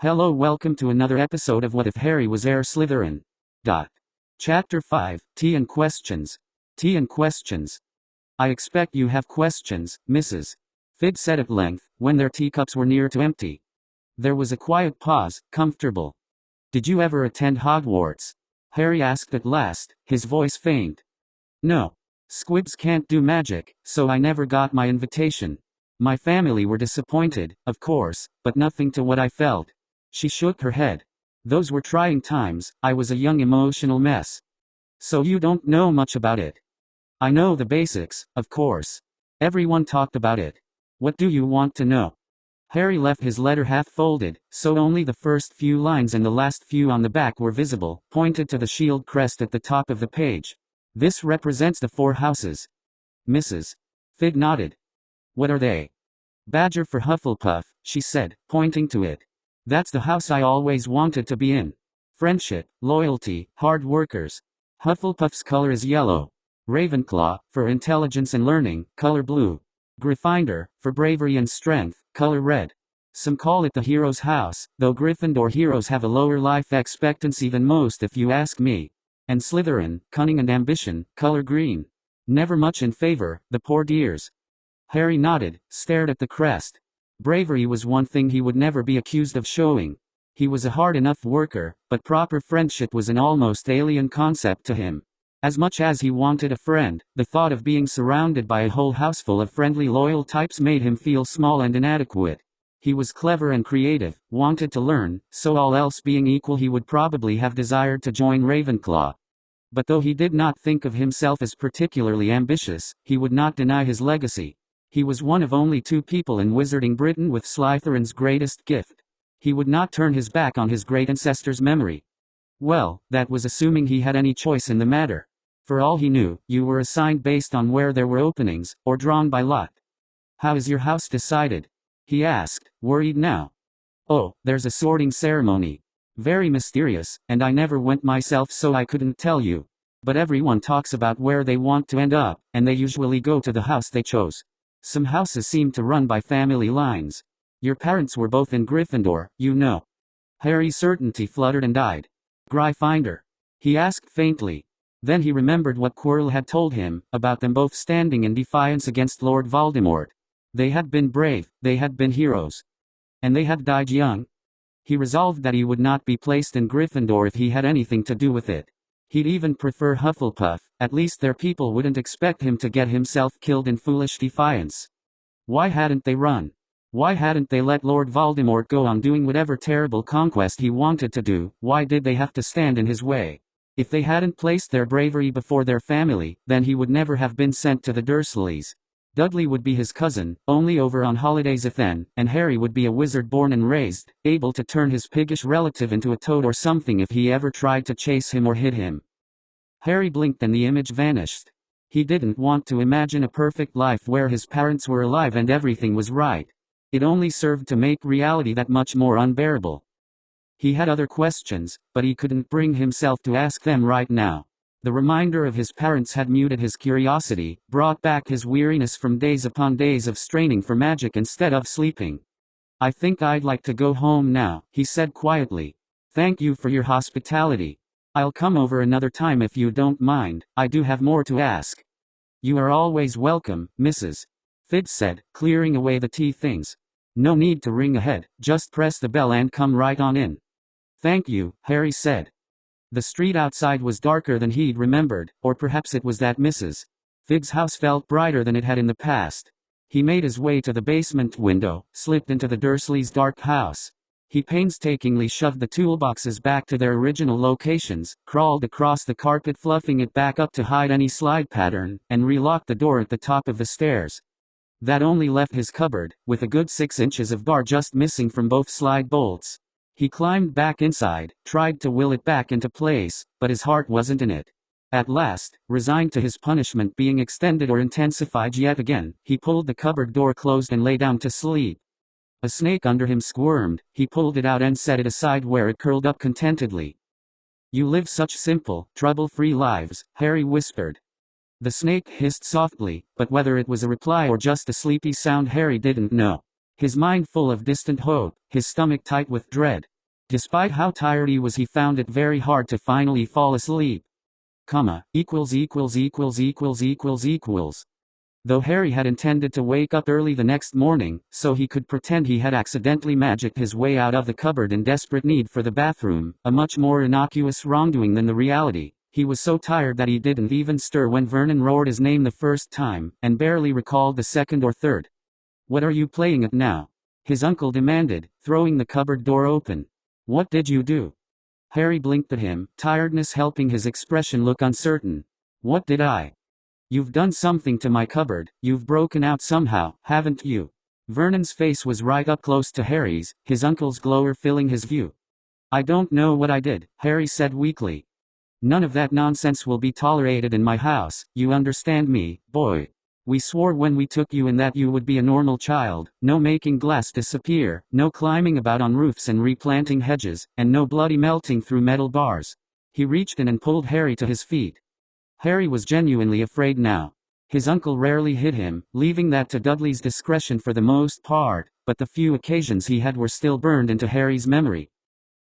Hello, welcome to another episode of What If Harry Was Heir Slytherin. Chapter 5, Tea and Questions. Tea and Questions. I expect you have questions, Mrs. Figg said at length, when their teacups were near to empty. There was a quiet pause, comfortable. Did you ever attend Hogwarts? Harry asked at last, his voice faint. No. Squibs can't do magic, so I never got my invitation. My family were disappointed, of course, but nothing to what I felt. She shook her head. Those were trying times. I was a young emotional mess. So you don't know much about it? I know the basics, of course. Everyone talked about it. What do you want to know? Harry left his letter half folded, so only the first few lines and the last few on the back were visible, pointed to the shield crest at the top of the page. This represents the 4 houses. Mrs. Figg nodded. What are they? Badger for Hufflepuff, she said, pointing to it. That's the house I always wanted to be in. Friendship, loyalty, hard workers. Hufflepuff's color is yellow. Ravenclaw, for intelligence and learning, color blue. Gryffindor, for bravery and strength, color red. Some call it the hero's house, though Gryffindor heroes have a lower life expectancy than most if you ask me. And Slytherin, cunning and ambition, color green. Never much in favor, the poor dears. Harry nodded, stared at the crest. Bravery was one thing he would never be accused of showing. He was a hard enough worker, but proper friendship was an almost alien concept to him. As much as he wanted a friend, the thought of being surrounded by a whole houseful of friendly loyal types made him feel small and inadequate. He was clever and creative, wanted to learn, so all else being equal he would probably have desired to join Ravenclaw. But though he did not think of himself as particularly ambitious, he would not deny his legacy. He was one of only 2 people in Wizarding Britain with Slytherin's greatest gift. He would not turn his back on his great ancestor's memory. Well, that was assuming he had any choice in the matter. For all he knew, you were assigned based on where there were openings, or drawn by lot. How is your house decided? He asked, worried now. Oh, there's a sorting ceremony. Very mysterious, and I never went myself so I couldn't tell you. But everyone talks about where they want to end up, and they usually go to the house they chose. Some houses seem to run by family lines. Your parents were both in Gryffindor, you know. Harry's certainty fluttered and died. Gryffindor? He asked faintly. Then he remembered what Quirrell had told him, about them both standing in defiance against Lord Voldemort. They had been brave, they had been heroes. And they had died young. He resolved that he would not be placed in Gryffindor if he had anything to do with it. He'd even prefer Hufflepuff, at least their people wouldn't expect him to get himself killed in foolish defiance. Why hadn't they run? Why hadn't they let Lord Voldemort go on doing whatever terrible conquest he wanted to do? Why did they have to stand in his way? If they hadn't placed their bravery before their family, then he would never have been sent to the Dursleys. Dudley would be his cousin, only over on holidays if then, and Harry would be a wizard born and raised, able to turn his piggish relative into a toad or something if he ever tried to chase him or hit him. Harry blinked and the image vanished. He didn't want to imagine a perfect life where his parents were alive and everything was right. It only served to make reality that much more unbearable. He had other questions, but he couldn't bring himself to ask them right now. The reminder of his parents had muted his curiosity, brought back his weariness from days upon days of straining for magic instead of sleeping. I think I'd like to go home now, he said quietly. Thank you for your hospitality. I'll come over another time if you don't mind, I do have more to ask. You are always welcome, Mrs. Figg said, clearing away the tea things. No need to ring ahead, just press the bell and come right on in. Thank you, Harry said. The street outside was darker than he'd remembered, or perhaps it was that Mrs. Figg's house felt brighter than it had in the past. He made his way to the basement window, slipped into the Dursleys' dark house. He painstakingly shoved the toolboxes back to their original locations, crawled across the carpet fluffing it back up to hide any slide pattern, and relocked the door at the top of the stairs. That only left his cupboard, with a good 6 inches of bar just missing from both slide bolts. He climbed back inside, tried to will it back into place, but his heart wasn't in it. At last, resigned to his punishment being extended or intensified yet again, he pulled the cupboard door closed and lay down to sleep. A snake under him squirmed, he pulled it out and set it aside where it curled up contentedly. You live such simple, trouble-free lives, Harry whispered. The snake hissed softly, but whether it was a reply or just a sleepy sound Harry didn't know. His mind full of distant hope, his stomach tight with dread. Despite how tired he was, he found it very hard to finally fall asleep. Equals. Though Harry had intended to wake up early the next morning, so he could pretend he had accidentally magicked his way out of the cupboard in desperate need for the bathroom, a much more innocuous wrongdoing than the reality, he was so tired that he didn't even stir when Vernon roared his name the first time, and barely recalled the second or third. "What are you playing at now?" his uncle demanded, throwing the cupboard door open. "What did you do?" Harry blinked at him, tiredness helping his expression look uncertain. "What did I?" "You've done something to my cupboard, you've broken out somehow, haven't you?" Vernon's face was right up close to Harry's, his uncle's glower filling his view. "I don't know what I did," Harry said weakly. "None of that nonsense will be tolerated in my house, you understand me, boy? We swore when we took you in that you would be a normal child, no making glass disappear, no climbing about on roofs and replanting hedges, and no bloody melting through metal bars." He reached in and pulled Harry to his feet. Harry was genuinely afraid now. His uncle rarely hit him, leaving that to Dudley's discretion for the most part, but the few occasions he had were still burned into Harry's memory.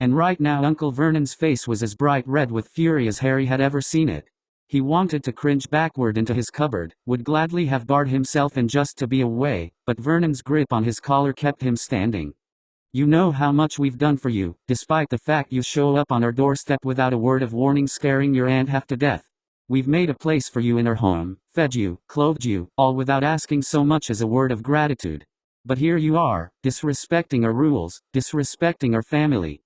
And right now Uncle Vernon's face was as bright red with fury as Harry had ever seen it. He wanted to cringe backward into his cupboard, would gladly have barred himself in just to be away, but Vernon's grip on his collar kept him standing. "You know how much we've done for you, despite the fact you show up on our doorstep without a word of warning, scaring your aunt half to death. We've made a place for you in our home, fed you, clothed you, all without asking so much as a word of gratitude. But here you are, disrespecting our rules, disrespecting our family."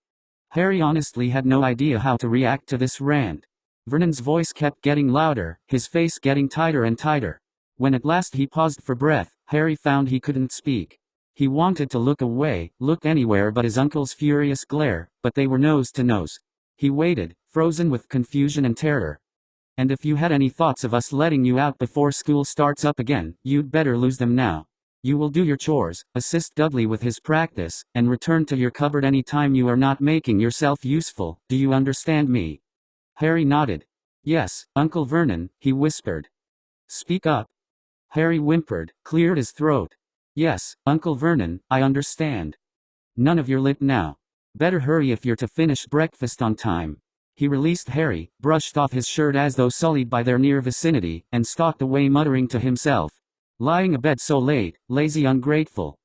Harry honestly had no idea how to react to this rant. Vernon's voice kept getting louder, his face getting tighter and tighter. When at last he paused for breath, Harry found he couldn't speak. He wanted to look away, look anywhere but his uncle's furious glare, but they were nose to nose. He waited, frozen with confusion and terror. "And if you had any thoughts of us letting you out before school starts up again, you'd better lose them now. You will do your chores, assist Dudley with his practice, and return to your cupboard any time you are not making yourself useful. Do you understand me?" Harry nodded. "Yes, Uncle Vernon," he whispered. "Speak up." Harry whimpered, cleared his throat. "Yes, Uncle Vernon, I understand. None of your lip now. Better hurry if you're to finish breakfast on time." He released Harry, brushed off his shirt as though sullied by their near vicinity, and stalked away muttering to himself. Lying abed so late, lazy ungrateful.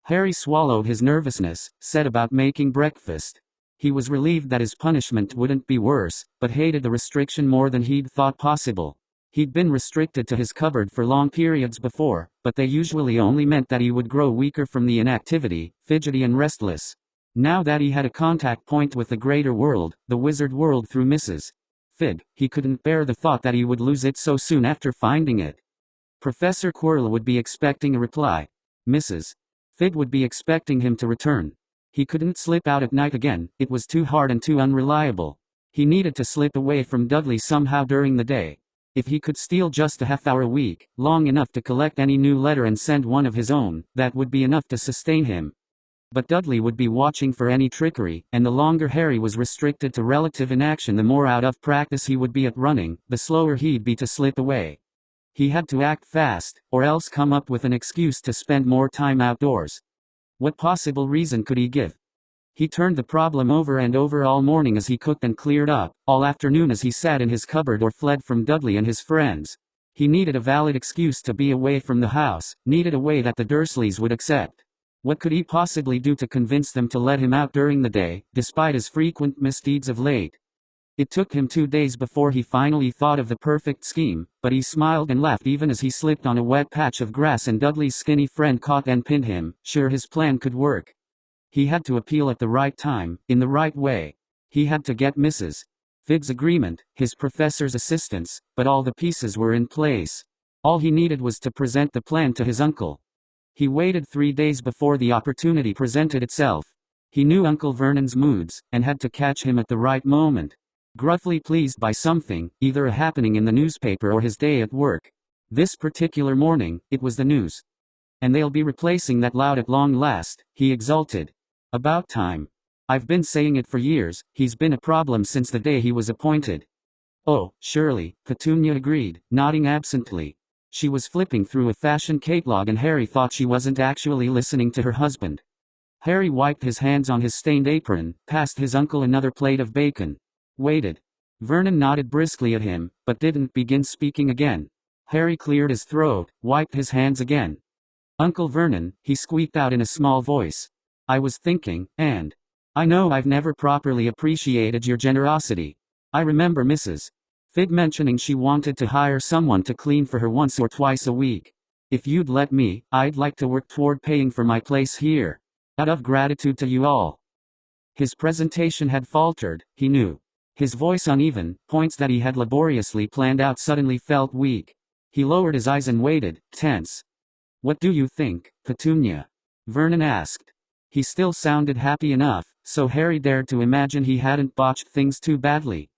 Harry swallowed his nervousness, set about making breakfast. He was relieved that his punishment wouldn't be worse, but hated the restriction more than he'd thought possible. He'd been restricted to his cupboard for long periods before, but they usually only meant that he would grow weaker from the inactivity, fidgety and restless. Now that he had a contact point with the greater world, the wizard world through Mrs. Fig, he couldn't bear the thought that he would lose it so soon after finding it. Professor Quirrell would be expecting a reply. Mrs. Fig would be expecting him to return. He couldn't slip out at night again, it was too hard and too unreliable. He needed to slip away from Dudley somehow during the day. If he could steal just a half-hour a week, long enough to collect any new letter and send one of his own, that would be enough to sustain him. But Dudley would be watching for any trickery, and the longer Harry was restricted to relative inaction, the more out of practice he would be at running, the slower he'd be to slip away. He had to act fast, or else come up with an excuse to spend more time outdoors. What possible reason could he give? He turned the problem over and over all morning as he cooked and cleared up, all afternoon as he sat in his cupboard or fled from Dudley and his friends. He needed a valid excuse to be away from the house, needed a way that the Dursleys would accept. What could he possibly do to convince them to let him out during the day, despite his frequent misdeeds of late? It took him 2 days before he finally thought of the perfect scheme, but he smiled and laughed even as he slipped on a wet patch of grass and Dudley's skinny friend caught and pinned him, sure his plan could work. He had to appeal at the right time, in the right way. He had to get Mrs. Fig's agreement, his professor's assistance, but all the pieces were in place. All he needed was to present the plan to his uncle. He waited 3 days before the opportunity presented itself. He knew Uncle Vernon's moods, and had to catch him at the right moment. Gruffly pleased by something, either a happening in the newspaper or his day at work. This particular morning, it was the news. "And they'll be replacing that lout at long last," he exulted. "About time. I've been saying it for years, he's been a problem since the day he was appointed." "Oh, surely," Petunia agreed, nodding absently. She was flipping through a fashion catalog and Harry thought she wasn't actually listening to her husband. Harry wiped his hands on his stained apron, passed his uncle another plate of bacon. Waited. Vernon nodded briskly at him, but didn't begin speaking again. Harry cleared his throat, wiped his hands again. "Uncle Vernon," he squeaked out in a small voice. "I was thinking, and I know I've never properly appreciated your generosity. I remember Mrs. Fig mentioning she wanted to hire someone to clean for her once or twice a week. If you'd let me, I'd like to work toward paying for my place here. Out of gratitude to you all." His presentation had faltered, he knew. His voice uneven, points that he had laboriously planned out suddenly felt weak. He lowered his eyes and waited, tense. "What do you think, Petunia?" Vernon asked. He still sounded happy enough, so Harry dared to imagine he hadn't botched things too badly.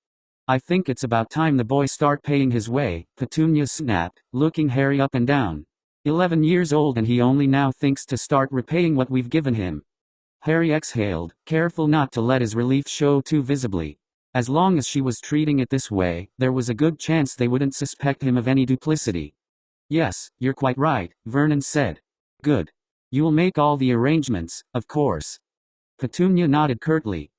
"I think it's about time the boy start paying his way," Petunia snapped, looking Harry up and down. 11 years old and he only now thinks to start repaying what we've given him. Harry exhaled, careful not to let his relief show too visibly. As long as she was treating it this way, there was a good chance they wouldn't suspect him of any duplicity. "Yes, you're quite right," Vernon said. "Good. You'll make all the arrangements, of course." Petunia nodded curtly.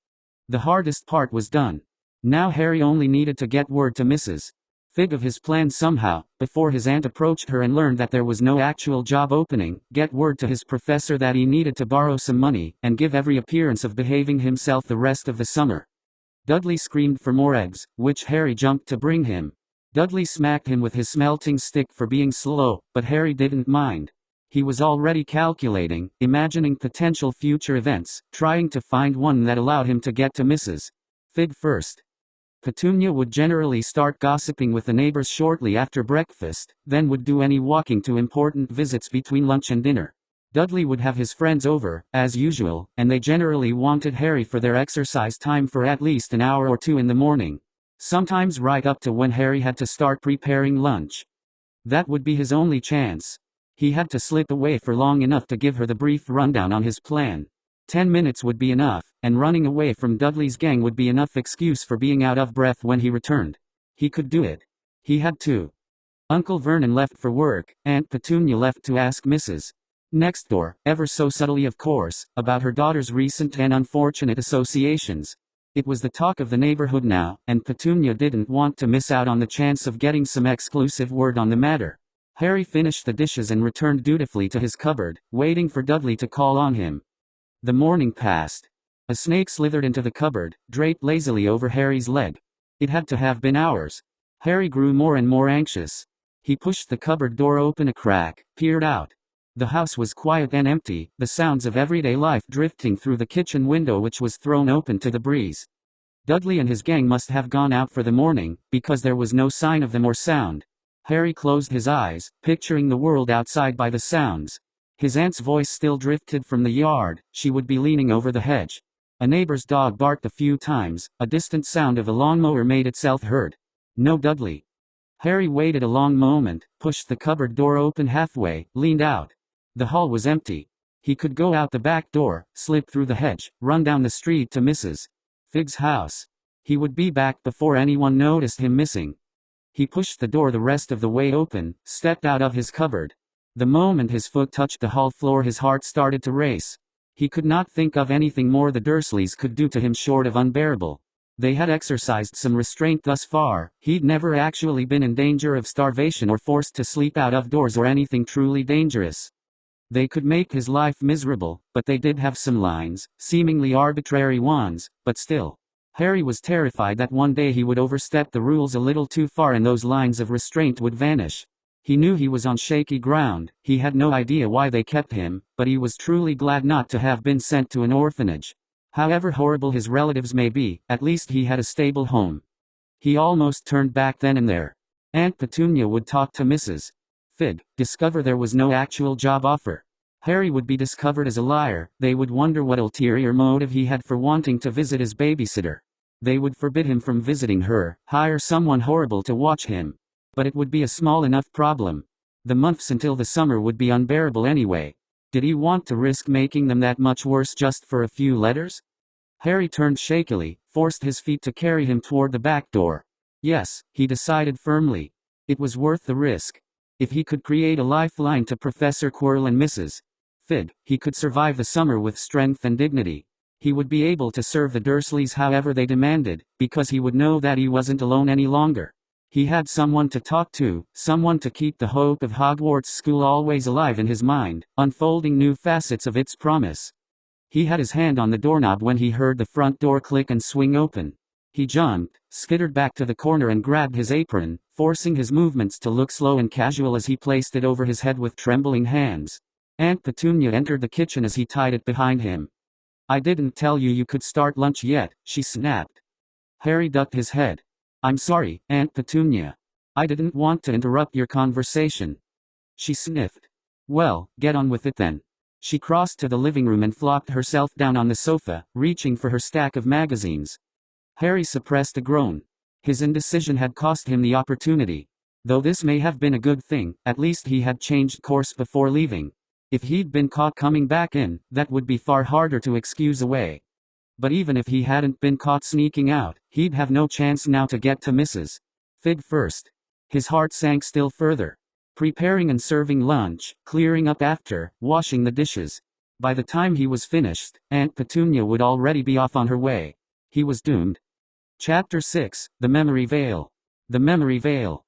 The hardest part was done. Now Harry only needed to get word to Mrs. Fig of his plan somehow, before his aunt approached her and learned that there was no actual job opening, get word to his professor that he needed to borrow some money, and give every appearance of behaving himself the rest of the summer. Dudley screamed for more eggs, which Harry jumped to bring him. Dudley smacked him with his smelting stick for being slow, but Harry didn't mind. He was already calculating, imagining potential future events, trying to find one that allowed him to get to Mrs. Fig first. Petunia would generally start gossiping with the neighbors shortly after breakfast, then would do any walking to important visits between lunch and dinner. Dudley would have his friends over, as usual, and they generally wanted Harry for their exercise time for at least an hour or two in the morning. Sometimes right up to when Harry had to start preparing lunch. That would be his only chance. He had to slip away for long enough to give her the brief rundown on his plan. 10 minutes would be enough, and running away from Dudley's gang would be enough excuse for being out of breath when he returned. He could do it. He had to. Uncle Vernon left for work, Aunt Petunia left to ask Mrs. Next door, ever so subtly of course, about her daughter's recent and unfortunate associations. It was the talk of the neighborhood now, and Petunia didn't want to miss out on the chance of getting some exclusive word on the matter. Harry finished the dishes and returned dutifully to his cupboard, waiting for Dudley to call on him. The morning passed. A snake slithered into the cupboard, draped lazily over Harry's leg. It had to have been hours. Harry grew more and more anxious. He pushed the cupboard door open a crack, peered out. The house was quiet and empty, the sounds of everyday life drifting through the kitchen window which was thrown open to the breeze. Dudley and his gang must have gone out for the morning, because there was no sign of them or sound. Harry closed his eyes, picturing the world outside by the sounds. His aunt's voice still drifted from the yard, she would be leaning over the hedge. A neighbor's dog barked a few times, a distant sound of a lawnmower made itself heard. No Dudley. Harry waited a long moment, pushed the cupboard door open halfway, leaned out. The hall was empty. He could go out the back door, slip through the hedge, run down the street to Mrs. Fig's house. He would be back before anyone noticed him missing. He pushed the door the rest of the way open, stepped out of his cupboard. The moment his foot touched the hall floor his heart started to race. He could not think of anything more the Dursleys could do to him short of unbearable. They had exercised some restraint thus far, he'd never actually been in danger of starvation or forced to sleep out of doors or anything truly dangerous. They could make his life miserable, but they did have some lines, seemingly arbitrary ones, but still. Harry was terrified that one day he would overstep the rules a little too far and those lines of restraint would vanish. He knew he was on shaky ground, he had no idea why they kept him, but he was truly glad not to have been sent to an orphanage. However horrible his relatives may be, at least he had a stable home. He almost turned back then and there. Aunt Petunia would talk to Mrs. Fig, discover there was no actual job offer. Harry would be discovered as a liar, they would wonder what ulterior motive he had for wanting to visit his babysitter. They would forbid him from visiting her, hire someone horrible to watch him. But it would be a small enough problem. The months until the summer would be unbearable anyway. Did he want to risk making them that much worse just for a few letters? Harry turned shakily, forced his feet to carry him toward the back door. Yes, he decided firmly. It was worth the risk. If he could create a lifeline to Professor Quirrell and Mrs. Fig, he could survive the summer with strength and dignity. He would be able to serve the Dursleys however they demanded, because he would know that he wasn't alone any longer. He had someone to talk to, someone to keep the hope of Hogwarts School always alive in his mind, unfolding new facets of its promise. He had his hand on the doorknob when he heard the front door click and swing open. He jumped, skittered back to the corner and grabbed his apron, forcing his movements to look slow and casual as he placed it over his head with trembling hands. Aunt Petunia entered the kitchen as he tied it behind him. "I didn't tell you you could start lunch yet," she snapped. Harry ducked his head. "I'm sorry, Aunt Petunia. I didn't want to interrupt your conversation." She sniffed. "Well, get on with it then." She crossed to the living room and flopped herself down on the sofa, reaching for her stack of magazines. Harry suppressed a groan. His indecision had cost him the opportunity. Though this may have been a good thing, at least he had changed course before leaving. If he'd been caught coming back in, that would be far harder to excuse away. But even if he hadn't been caught sneaking out, he'd have no chance now to get to Mrs. Fig first. His heart sank still further. Preparing and serving lunch, clearing up after, washing the dishes. By the time he was finished, Aunt Petunia would already be off on her way. He was doomed. Chapter 6, The Memory Veil. The Memory Veil.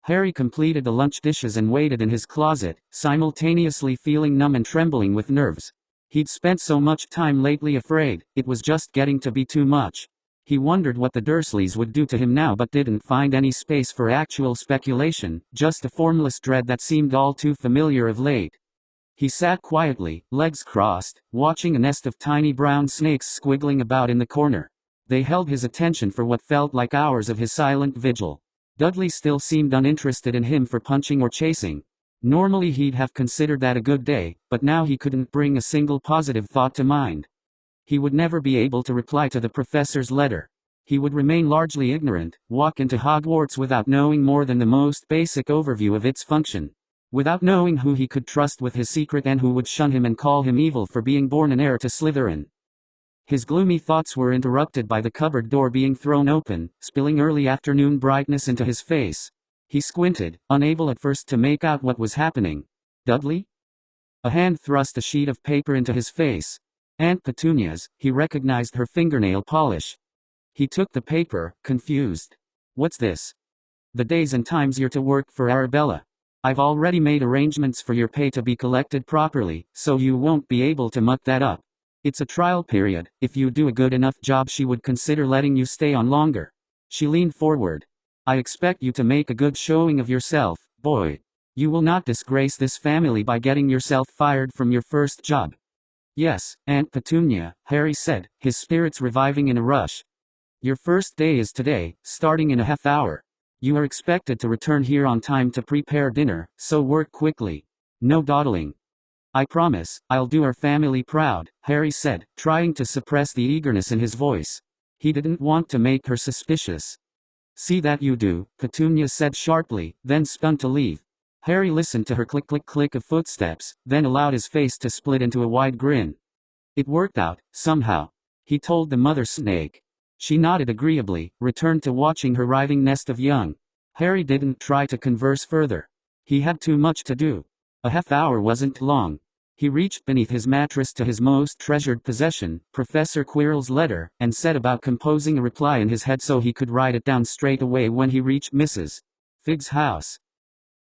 Harry completed the lunch dishes and waited in his closet, simultaneously feeling numb and trembling with nerves. He'd spent so much time lately afraid, it was just getting to be too much. He wondered what the Dursleys would do to him now but didn't find any space for actual speculation, just a formless dread that seemed all too familiar of late. He sat quietly, legs crossed, watching a nest of tiny brown snakes squiggling about in the corner. They held his attention for what felt like hours of his silent vigil. Dudley still seemed uninterested in him for punching or chasing. Normally he'd have considered that a good day, but now he couldn't bring a single positive thought to mind. He would never be able to reply to the professor's letter. He would remain largely ignorant, walk into Hogwarts without knowing more than the most basic overview of its function. Without knowing who he could trust with his secret and who would shun him and call him evil for being born an heir to Slytherin. His gloomy thoughts were interrupted by the cupboard door being thrown open, spilling early afternoon brightness into his face. He squinted, unable at first to make out what was happening. "Dudley?" A hand thrust a sheet of paper into his face. Aunt Petunia's. He recognized her fingernail polish. He took the paper, confused. "What's this?" "The days and times you're to work for Arabella. I've already made arrangements for your pay to be collected properly, so you won't be able to muck that up. It's a trial period. If you do a good enough job she would consider letting you stay on longer." She leaned forward. "I expect you to make a good showing of yourself, boy. You will not disgrace this family by getting yourself fired from your first job." "Yes, Aunt Petunia," Harry said, his spirits reviving in a rush. "Your first day is today, starting in a half hour. You are expected to return here on time to prepare dinner, so work quickly. No dawdling." "I promise, I'll do our family proud," Harry said, trying to suppress the eagerness in his voice. He didn't want to make her suspicious. "See that you do," Petunia said sharply, then spun to leave. Harry listened to her click-click-click of footsteps, then allowed his face to split into a wide grin. It worked out, somehow. He told the mother snake. She nodded agreeably, returned to watching her writhing nest of young. Harry didn't try to converse further. He had too much to do. A half hour wasn't long. He reached beneath his mattress to his most treasured possession, Professor Quirrell's letter, and set about composing a reply in his head so he could write it down straight away when he reached Mrs. Fig's house.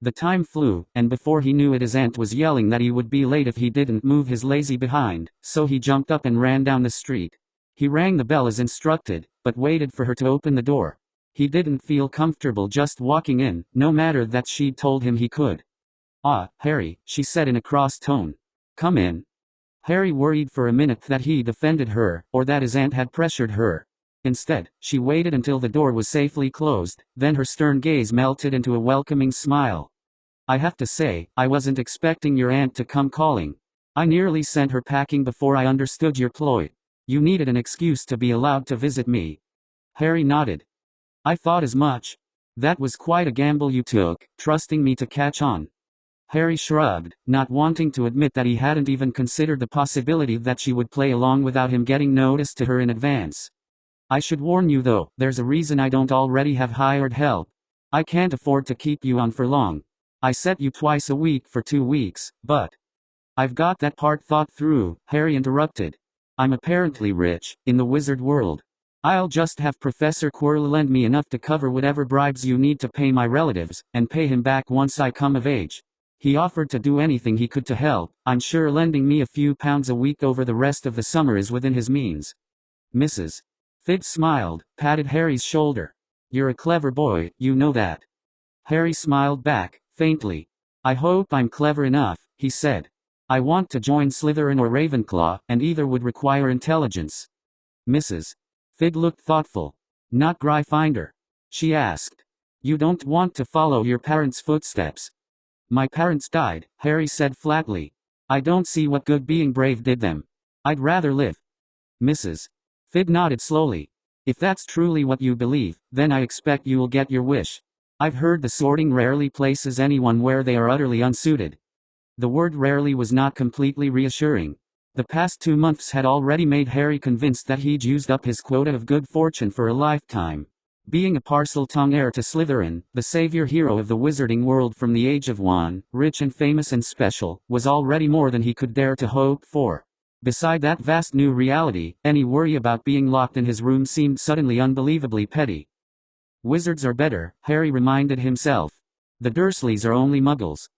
The time flew, and before he knew it his aunt was yelling that he would be late if he didn't move his lazy behind, so he jumped up and ran down the street. He rang the bell as instructed, but waited for her to open the door. He didn't feel comfortable just walking in, no matter that she'd told him he could. "Ah, Harry," she said in a cross tone. "Come in." Harry worried for a minute that he'd offended her, or that his aunt had pressured her. Instead, she waited until the door was safely closed, then her stern gaze melted into a welcoming smile. "I have to say, I wasn't expecting your aunt to come calling. I nearly sent her packing before I understood your ploy. You needed an excuse to be allowed to visit me." Harry nodded. "I thought as much. That was quite a gamble you took, trusting me to catch on." Harry shrugged, not wanting to admit that he hadn't even considered the possibility that she would play along without him getting notice to her in advance. "I should warn you though, there's a reason I don't already have hired help. I can't afford to keep you on for long. I set you twice a week for 2 weeks, but I've got that part thought through, Harry interrupted. I'm apparently rich, in the wizard world. I'll just have Professor Quirrell lend me enough to cover whatever bribes you need to pay my relatives, and pay him back once I come of age. He offered to do anything he could to help. I'm sure lending me a few pounds a week over the rest of the summer is within his means. Mrs. Figg smiled, patted Harry's shoulder. You're a clever boy, you know that. Harry smiled back, faintly. I hope I'm clever enough, he said. I want to join Slytherin or Ravenclaw, and either would require intelligence. Mrs. Figg looked thoughtful. Not Gryffindor? She asked. You don't want to follow your parents' footsteps? My parents died, Harry said flatly. I don't see what good being brave did them. I'd rather live. Mrs. Figg nodded slowly. If that's truly what you believe, then I expect you'll get your wish. I've heard the sorting rarely places anyone where they are utterly unsuited. The word rarely was not completely reassuring. The past 2 months had already made Harry convinced that he'd used up his quota of good fortune for a lifetime. Being a Parseltongue heir to Slytherin, the savior hero of the wizarding world from the age of 1, rich and famous and special, was already more than he could dare to hope for. Beside that vast new reality, any worry about being locked in his room seemed suddenly unbelievably petty. Wizards are better, Harry reminded himself. The Dursleys are only muggles.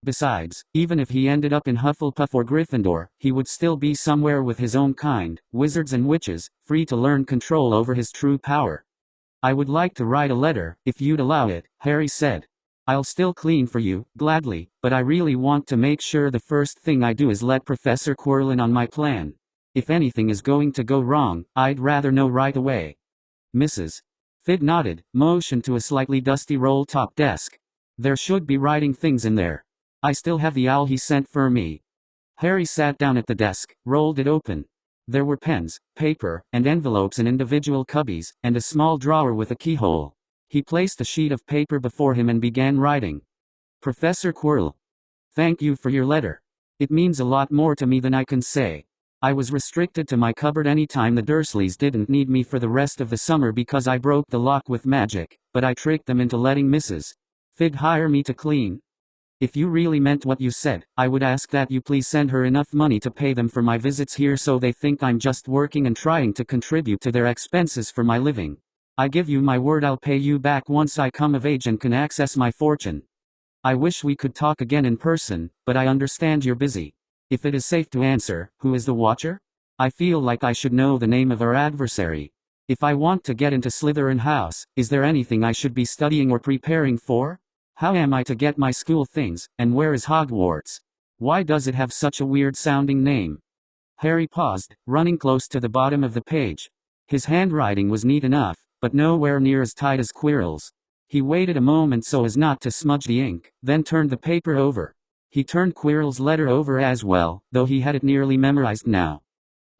Besides, even if he ended up in Hufflepuff or Gryffindor, he would still be somewhere with his own kind, wizards and witches, free to learn control over his true power. I would like to write a letter, if you'd allow it, Harry said. I'll still clean for you, gladly, but I really want to make sure the first thing I do is let Professor Quirrell in on my plan. If anything is going to go wrong, I'd rather know right away. Mrs. Figg nodded, motioned to a slightly dusty roll-top desk. There should be writing things in there. I still have the owl he sent for me. Harry sat down at the desk, rolled it open. There were pens, paper, and envelopes in individual cubbies, and a small drawer with a keyhole. He placed a sheet of paper before him and began writing. Professor Quirrell. Thank you for your letter. It means a lot more to me than I can say. I was restricted to my cupboard any time the Dursleys didn't need me for the rest of the summer because I broke the lock with magic, but I tricked them into letting Mrs. Figg hire me to clean. If you really meant what you said, I would ask that you please send her enough money to pay them for my visits here so they think I'm just working and trying to contribute to their expenses for my living. I give you my word I'll pay you back once I come of age and can access my fortune. I wish we could talk again in person, but I understand you're busy. If it is safe to answer, who is the Watcher? I feel like I should know the name of our adversary. If I want to get into Slytherin House, is there anything I should be studying or preparing for? How am I to get my school things, and where is Hogwarts? Why does it have such a weird-sounding name? Harry paused, running close to the bottom of the page. His handwriting was neat enough, but nowhere near as tight as Quirrell's. He waited a moment so as not to smudge the ink, then turned the paper over. He turned Quirrell's letter over as well, though he had it nearly memorized now.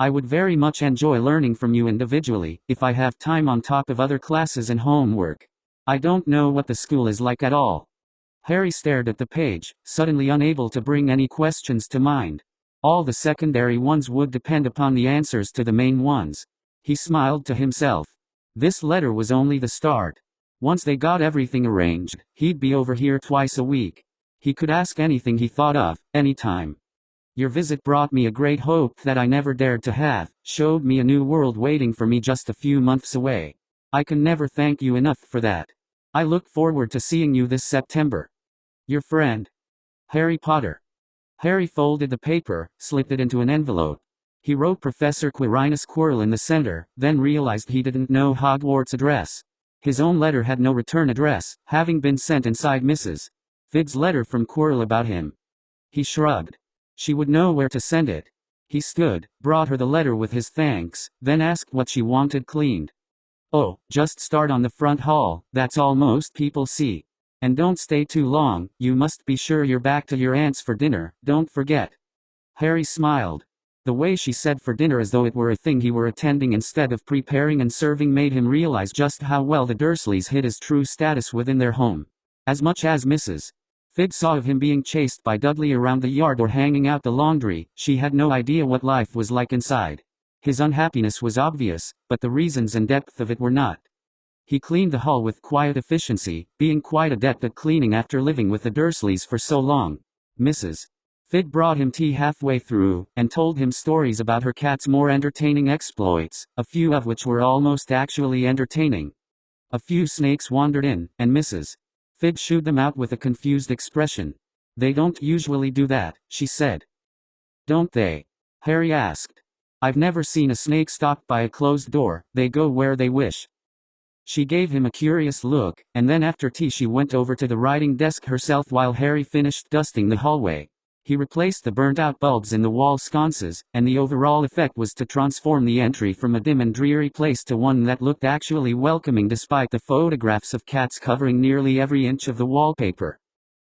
I would very much enjoy learning from you individually, if I have time on top of other classes and homework. I don't know what the school is like at all. Harry stared at the page, suddenly unable to bring any questions to mind. All the secondary ones would depend upon the answers to the main ones. He smiled to himself. This letter was only the start. Once they got everything arranged, he'd be over here twice a week. He could ask anything he thought of, anytime. Your visit brought me a great hope that I never dared to have, showed me a new world waiting for me just a few months away. I can never thank you enough for that. I look forward to seeing you this September. Your friend, Harry Potter. Harry folded the paper, slipped it into an envelope. He wrote Professor Quirinus Quirrell in the center, then realized he didn't know Hogwarts' address. His own letter had no return address, having been sent inside Mrs. Figg's letter from Quirrell about him. He shrugged. She would know where to send it. He stood, brought her the letter with his thanks, then asked what she wanted cleaned. Oh, just start on the front hall, that's all most people see. And don't stay too long, you must be sure you're back to your aunt's for dinner, don't forget. Harry smiled. The way she said for dinner as though it were a thing he were attending instead of preparing and serving made him realize just how well the Dursleys hid his true status within their home. As much as Mrs. Figg saw of him being chased by Dudley around the yard or hanging out the laundry, she had no idea what life was like inside. His unhappiness was obvious, but the reasons and depth of it were not. He cleaned the hall with quiet efficiency, being quite adept at cleaning after living with the Dursleys for so long. Mrs. Fig brought him tea halfway through, and told him stories about her cat's more entertaining exploits, a few of which were almost actually entertaining. A few snakes wandered in, and Mrs. Fig shooed them out with a confused expression. "They don't usually do that," she said. "Don't they?" Harry asked. "I've never seen a snake stopped by a closed door, they go where they wish." She gave him a curious look, and then after tea she went over to the writing desk herself while Harry finished dusting the hallway. He replaced the burnt-out bulbs in the wall sconces, and the overall effect was to transform the entry from a dim and dreary place to one that looked actually welcoming despite the photographs of cats covering nearly every inch of the wallpaper.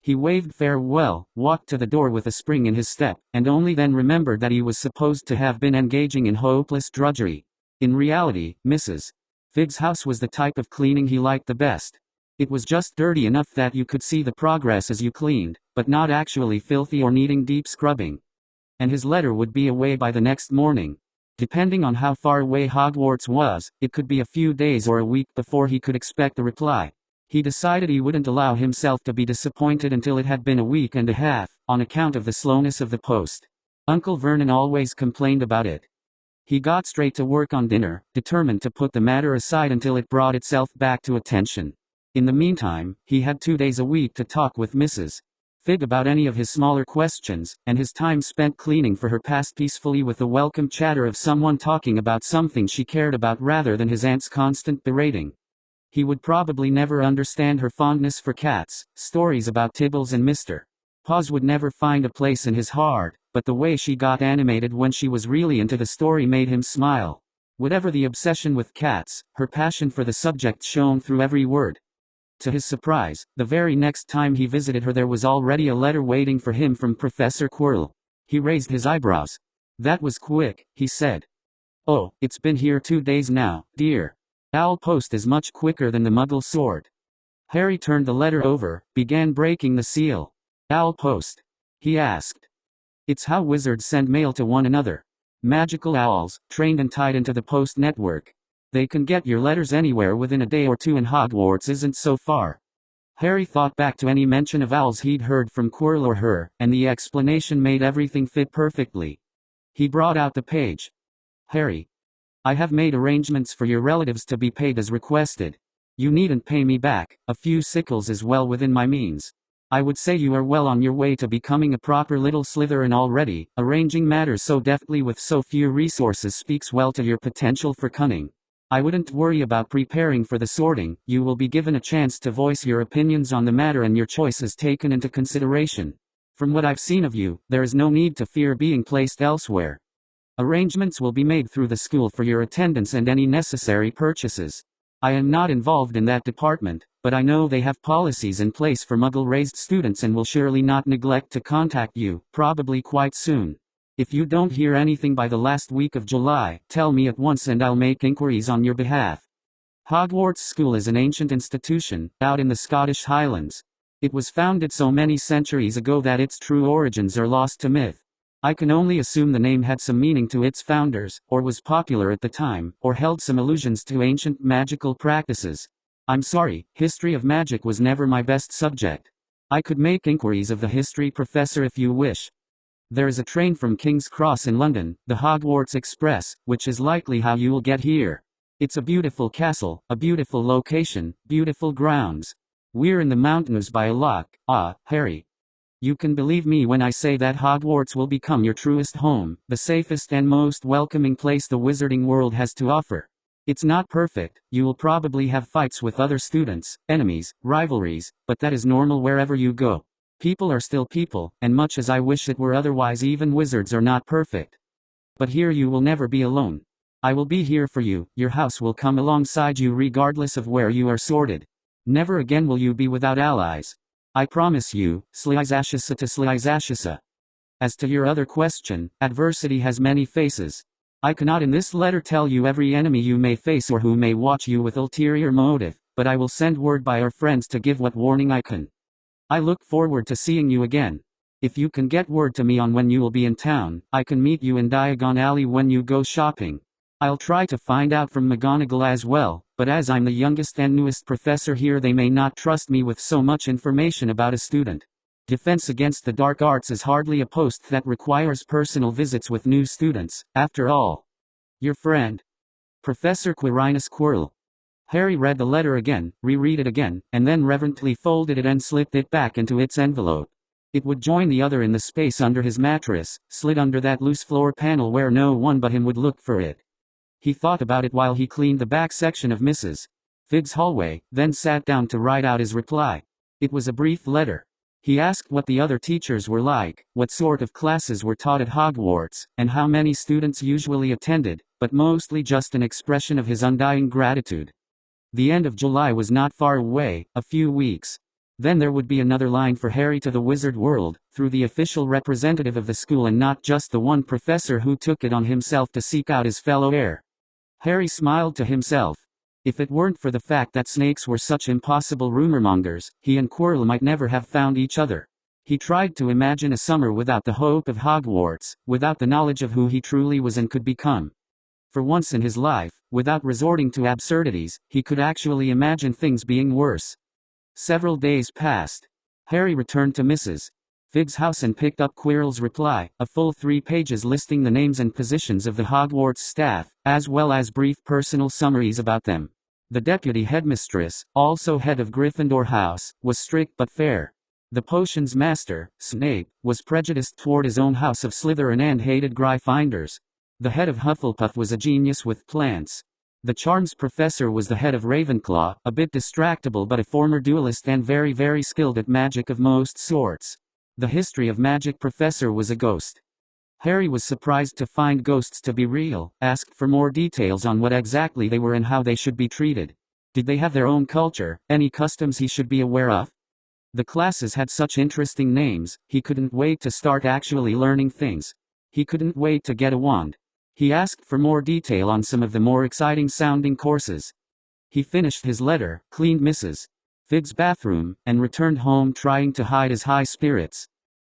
He waved farewell, walked to the door with a spring in his step, and only then remembered that he was supposed to have been engaging in hopeless drudgery. In reality, Mrs. Fig's house was the type of cleaning he liked the best. It was just dirty enough that you could see the progress as you cleaned, but not actually filthy or needing deep scrubbing. And his letter would be away by the next morning. Depending on how far away Hogwarts was, it could be a few days or a week before he could expect a reply. He decided he wouldn't allow himself to be disappointed until it had been a week and a half, on account of the slowness of the post. Uncle Vernon always complained about it. He got straight to work on dinner, determined to put the matter aside until it brought itself back to attention. In the meantime, he had 2 days a week to talk with Mrs. Fig about any of his smaller questions, and his time spent cleaning for her passed peacefully with the welcome chatter of someone talking about something she cared about rather than his aunt's constant berating. He would probably never understand her fondness for cats, stories about Tibbles and Mr. Paws would never find a place in his heart, but the way she got animated when she was really into the story made him smile. Whatever the obsession with cats, her passion for the subject shone through every word. To his surprise, the very next time he visited her there was already a letter waiting for him from Professor Quirrell. He raised his eyebrows. "That was quick," he said. "Oh, it's been here 2 days now, dear. Owl post is much quicker than the Muggle sword." Harry turned the letter over, began breaking the seal. "Owl post?" he asked. "It's how wizards send mail to one another. Magical owls, trained and tied into the post network. They can get your letters anywhere within a day or two, and Hogwarts isn't so far." Harry thought back to any mention of owls he'd heard from Quirrell or her, and the explanation made everything fit perfectly. He brought out the page. "Harry, I have made arrangements for your relatives to be paid as requested. You needn't pay me back, a few sickles is well within my means. I would say you are well on your way to becoming a proper little Slytherin already. Arranging matters so deftly with so few resources speaks well to your potential for cunning. I wouldn't worry about preparing for the sorting. You will be given a chance to voice your opinions on the matter and your choice is taken into consideration. From what I've seen of you, there is no need to fear being placed elsewhere. Arrangements will be made through the school for your attendance and any necessary purchases. I am not involved in that department, but I know they have policies in place for Muggle-raised students and will surely not neglect to contact you, probably quite soon. If you don't hear anything by the last week of July, tell me at once and I'll make inquiries on your behalf. Hogwarts School is an ancient institution, out in the Scottish Highlands. It was founded so many centuries ago that its true origins are lost to myth. I can only assume the name had some meaning to its founders, or was popular at the time, or held some allusions to ancient magical practices. I'm sorry, history of magic was never my best subject. I could make inquiries of the history professor if you wish. There is a train from King's Cross in London, the Hogwarts Express, which is likely how you will get here. It's a beautiful castle, a beautiful location, beautiful grounds. We're in the mountains by a loch. Ah, Harry. You can believe me when I say that Hogwarts will become your truest home, the safest and most welcoming place the wizarding world has to offer. It's not perfect, you will probably have fights with other students, enemies, rivalries, but that is normal wherever you go. People are still people, and much as I wish it were otherwise, even wizards are not perfect. But here you will never be alone. I will be here for you, your house will come alongside you regardless of where you are sorted. Never again will you be without allies. I promise you, SLYTHERIN to SLYTHERIN. As to your other question, adversity has many faces. I cannot in this letter tell you every enemy you may face or who may watch you with ulterior motive, but I will send word by our friends to give what warning I can. I look forward to seeing you again. If you can get word to me on when you will be in town, I can meet you in Diagon Alley when you go shopping. I'll try to find out from McGonagall as well, but as I'm the youngest and newest professor here they may not trust me with so much information about a student. Defense against the dark arts is hardly a post that requires personal visits with new students, after all. Your friend, Professor Quirinus Quirrell. Harry read the letter again, reread it again, and then reverently folded it and slipped it back into its envelope. It would join the other in the space under his mattress, slid under that loose floor panel where no one but him would look for it. He thought about it while he cleaned the back section of Mrs. Figg's hallway, then sat down to write out his reply. It was a brief letter. He asked what the other teachers were like, what sort of classes were taught at Hogwarts, and how many students usually attended, but mostly just an expression of his undying gratitude. The end of July was not far away, a few weeks. Then there would be another line for Harry to the wizard world, through the official representative of the school and not just the one professor who took it on himself to seek out his fellow heir. Harry smiled to himself. If it weren't for the fact that snakes were such impossible rumormongers, he and Quirrell might never have found each other. He tried to imagine a summer without the hope of Hogwarts, without the knowledge of who he truly was and could become. For once in his life, without resorting to absurdities, he could actually imagine things being worse. Several days passed. Harry returned to Mrs. Figg's house and picked up Quirrell's reply, a full 3 pages listing the names and positions of the Hogwarts staff, as well as brief personal summaries about them. The deputy headmistress, also head of Gryffindor House, was strict but fair. The potions master, Snape, was prejudiced toward his own house of Slytherin and hated Gryffindors. The head of Hufflepuff was a genius with plants. The charms professor was the head of Ravenclaw, a bit distractible but a former duelist and very skilled at magic of most sorts. The history of magic professor was a ghost. Harry was surprised to find ghosts to be real, asked for more details on what exactly they were and how they should be treated. Did they have their own culture, any customs he should be aware of? The classes had such interesting names, he couldn't wait to start actually learning things. He couldn't wait to get a wand. He asked for more detail on some of the more exciting sounding courses. He finished his letter, cleaned Mrs. Figg's bathroom, and returned home trying to hide his high spirits.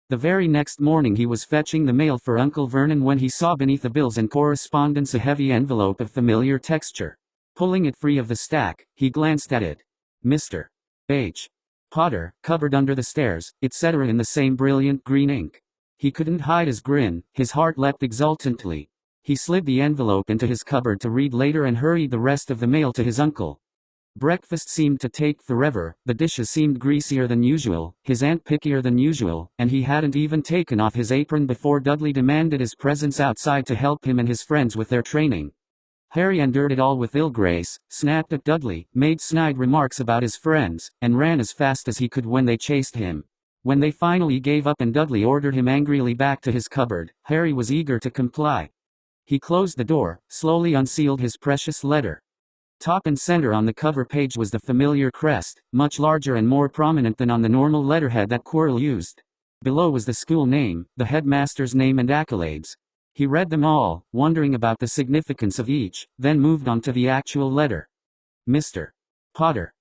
The very next morning he was fetching the mail for Uncle Vernon when he saw beneath the bills and correspondence a heavy envelope of familiar texture. Pulling it free of the stack, he glanced at it. Mr. H. Potter, cupboard under the stairs, etc. in the same brilliant green ink. He couldn't hide his grin, his heart leapt exultantly. He slid the envelope into his cupboard to read later and hurried the rest of the mail to his uncle. Breakfast seemed to take forever, the dishes seemed greasier than usual, his aunt pickier than usual, and he hadn't even taken off his apron before Dudley demanded his presence outside to help him and his friends with their training. Harry endured it all with ill grace, snapped at Dudley, made snide remarks about his friends, and ran as fast as he could when they chased him. When they finally gave up and Dudley ordered him angrily back to his cupboard, Harry was eager to comply. He closed the door, slowly unsealed his precious letter. Top and center on the cover page was the familiar crest, much larger and more prominent than on the normal letterhead that Quirrell used. Below was the school name, the headmaster's name and accolades. He read them all, wondering about the significance of each, then moved on to the actual letter. Mr. Potter.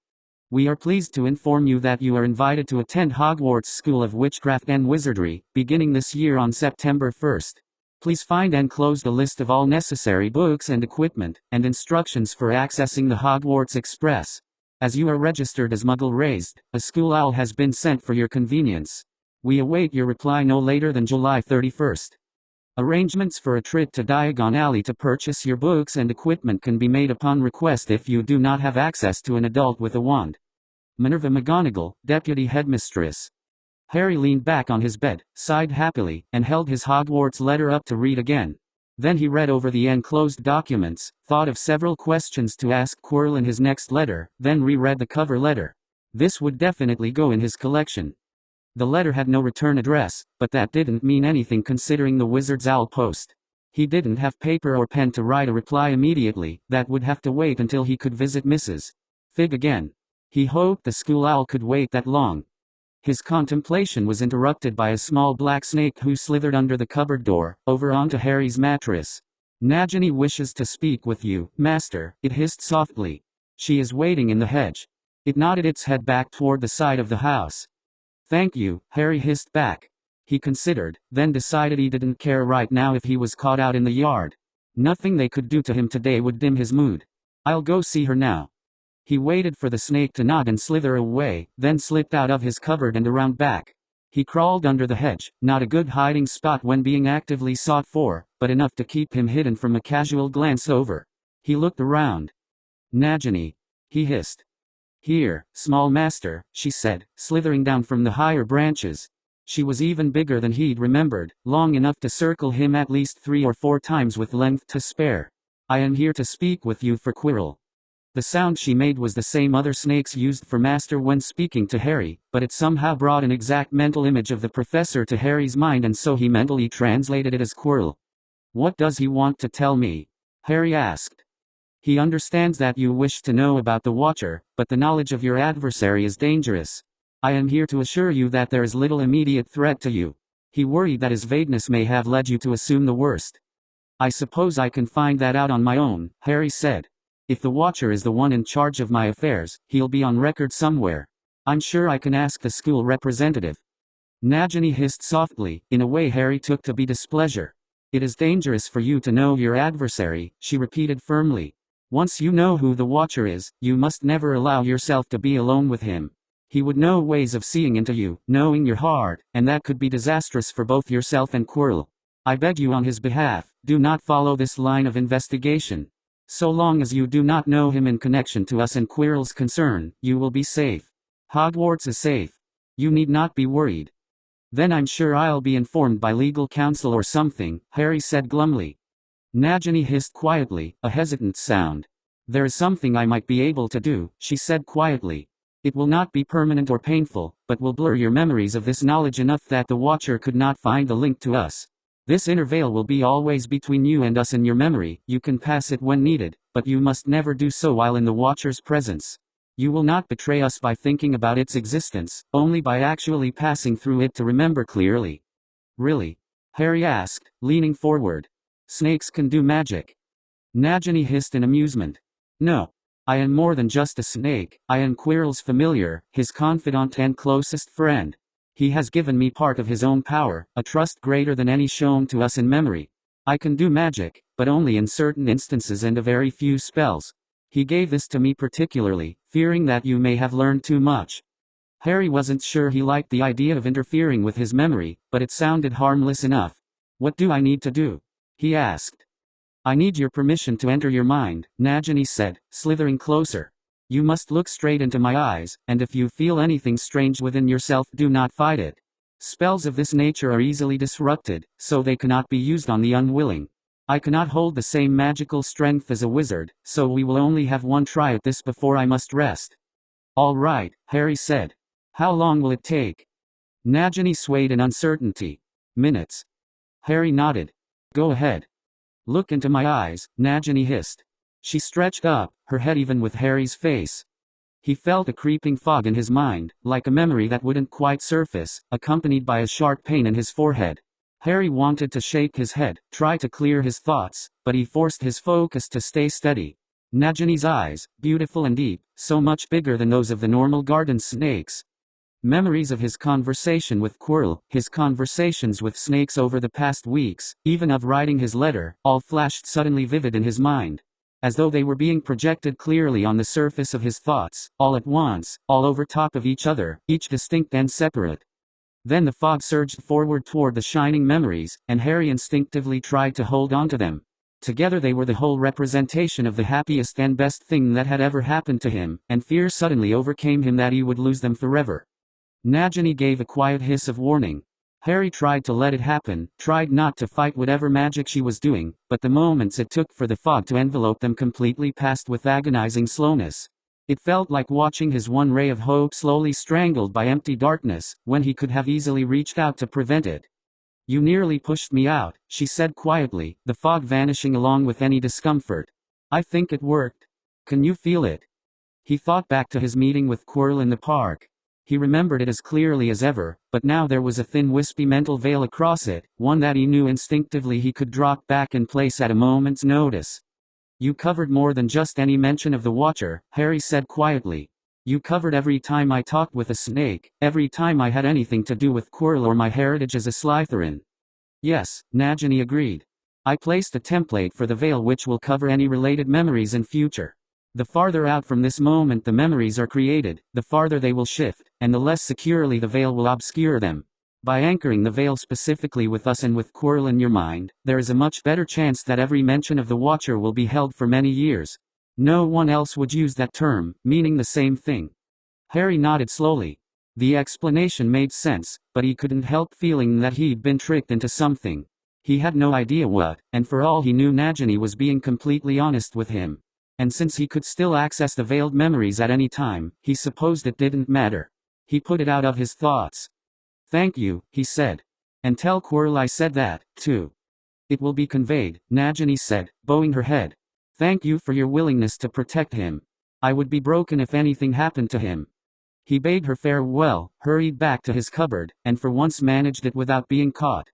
We are pleased to inform you that you are invited to attend Hogwarts School of Witchcraft and Wizardry, beginning this year on September 1st. Please find enclosed a list of all necessary books and equipment, and instructions for accessing the Hogwarts Express. As you are registered as Muggle-raised, a school owl has been sent for your convenience. We await your reply no later than July 31st. Arrangements for a trip to Diagon Alley to purchase your books and equipment can be made upon request if you do not have access to an adult with a wand. Minerva McGonagall, Deputy Headmistress. Harry leaned back on his bed, sighed happily, and held his Hogwarts letter up to read again. Then he read over the enclosed documents, thought of several questions to ask Quirrell in his next letter, then reread the cover letter. This would definitely go in his collection. The letter had no return address, but that didn't mean anything considering the wizard's owl post. He didn't have paper or pen to write a reply immediately, that would have to wait until he could visit Mrs. Figg again. He hoped the school owl could wait that long. His contemplation was interrupted by a small black snake who slithered under the cupboard door, over onto Harry's mattress. Nagini wishes to speak with you, master, it hissed softly. She is waiting in the hedge. It nodded its head back toward the side of the house. Thank you, Harry hissed back. He considered, then decided he didn't care right now if he was caught out in the yard. Nothing they could do to him today would dim his mood. I'll go see her now. He waited for the snake to nod and slither away, then slipped out of his cupboard and around back. He crawled under the hedge, not a good hiding spot when being actively sought for, but enough to keep him hidden from a casual glance over. He looked around. "Nagini," he hissed. "Here, small master," she said, slithering down from the higher branches. She was even bigger than he'd remembered, long enough to circle him at least 3 or 4 times with length to spare. "I am here to speak with you for Quirrell." The sound she made was the same other snakes used for Master when speaking to Harry, but it somehow brought an exact mental image of the professor to Harry's mind, and so he mentally translated it as Quirrell. "What does he want to tell me?" Harry asked. "He understands that you wish to know about the Watcher, but the knowledge of your adversary is dangerous. I am here to assure you that there is little immediate threat to you. He worried that his vagueness may have led you to assume the worst." "I suppose I can find that out on my own," Harry said. "If the Watcher is the one in charge of my affairs, he'll be on record somewhere. I'm sure I can ask the school representative." Nagini hissed softly, in a way Harry took to be displeasure. "It is dangerous for you to know your adversary," she repeated firmly. "Once you know who the Watcher is, you must never allow yourself to be alone with him. He would know ways of seeing into you, knowing your heart, and that could be disastrous for both yourself and Quirrell. I beg you on his behalf, do not follow this line of investigation. So long as you do not know him in connection to us and Quirrell's concern, you will be safe. Hogwarts is safe. You need not be worried." "Then I'm sure I'll be informed by legal counsel or something," Harry said glumly. Nagini hissed quietly, a hesitant sound. "There is something I might be able to do," she said quietly. "It will not be permanent or painful, but will blur your memories of this knowledge enough that the Watcher could not find the link to us. This inner veil will be always between you and us in your memory. You can pass it when needed, but you must never do so while in the Watcher's presence. You will not betray us by thinking about its existence, only by actually passing through it to remember clearly." "Really?" Harry asked, leaning forward. "Snakes can do magic?" Nagini hissed in amusement. "No. I am more than just a snake. I am Quirrell's familiar, his confidant and closest friend. He has given me part of his own power, a trust greater than any shown to us in memory. I can do magic, but only in certain instances and a very few spells. He gave this to me particularly, fearing that you may have learned too much." Harry wasn't sure he liked the idea of interfering with his memory, but it sounded harmless enough. "What do I need to do?" he asked. "I need your permission to enter your mind," Nagini said, slithering closer. "You must look straight into my eyes, and if you feel anything strange within yourself, do not fight it. Spells of this nature are easily disrupted, so they cannot be used on the unwilling. I cannot hold the same magical strength as a wizard, so we will only have one try at this before I must rest." "All right," Harry said. "How long will it take?" Nagini swayed in uncertainty. "Minutes." Harry nodded. "Go ahead." "Look into my eyes," Nagini hissed. She stretched up, her head even with Harry's face. He felt a creeping fog in his mind, like a memory that wouldn't quite surface, accompanied by a sharp pain in his forehead. Harry wanted to shake his head, try to clear his thoughts, but he forced his focus to stay steady. Nagini's eyes, beautiful and deep, so much bigger than those of the normal garden snakes. Memories of his conversation with Quirrell, his conversations with snakes over the past weeks, even of writing his letter, all flashed suddenly vivid in his mind. As though they were being projected clearly on the surface of his thoughts, all at once, all over top of each other, each distinct and separate. Then the fog surged forward toward the shining memories, and Harry instinctively tried to hold on to them. Together they were the whole representation of the happiest and best thing that had ever happened to him, and fear suddenly overcame him that he would lose them forever. Nagini gave a quiet hiss of warning. Harry tried to let it happen, tried not to fight whatever magic she was doing, but the moments it took for the fog to envelope them completely passed with agonizing slowness. It felt like watching his one ray of hope slowly strangled by empty darkness, when he could have easily reached out to prevent it. "You nearly pushed me out," she said quietly, the fog vanishing along with any discomfort. "I think it worked. Can you feel it?" He thought back to his meeting with Quirrell in the park. He remembered it as clearly as ever, but now there was a thin wispy mental veil across it, one that he knew instinctively he could drop back in place at a moment's notice. "You covered more than just any mention of the Watcher," Harry said quietly. "You covered every time I talked with a snake, every time I had anything to do with Quirrell or my heritage as a Slytherin." "Yes," Nagini agreed. "I placed a template for the veil which will cover any related memories in future. The farther out from this moment the memories are created, the farther they will shift, and the less securely the veil will obscure them. By anchoring the veil specifically with us and with Quirrell in your mind, there is a much better chance that every mention of the Watcher will be held for many years. No one else would use that term, meaning the same thing. Harry nodded slowly. The explanation made sense, but he couldn't help feeling that he'd been tricked into something. He had no idea what, and for all he knew Nagini was being completely honest with him. And since he could still access the veiled memories at any time, he supposed it didn't matter. He put it out of his thoughts. "Thank you," he said. "And tell Quirrell I said that, too." "It will be conveyed," Nagini said, bowing her head. "Thank you for your willingness to protect him. I would be broken if anything happened to him." He bade her farewell, hurried back to his cupboard, and for once managed it without being caught.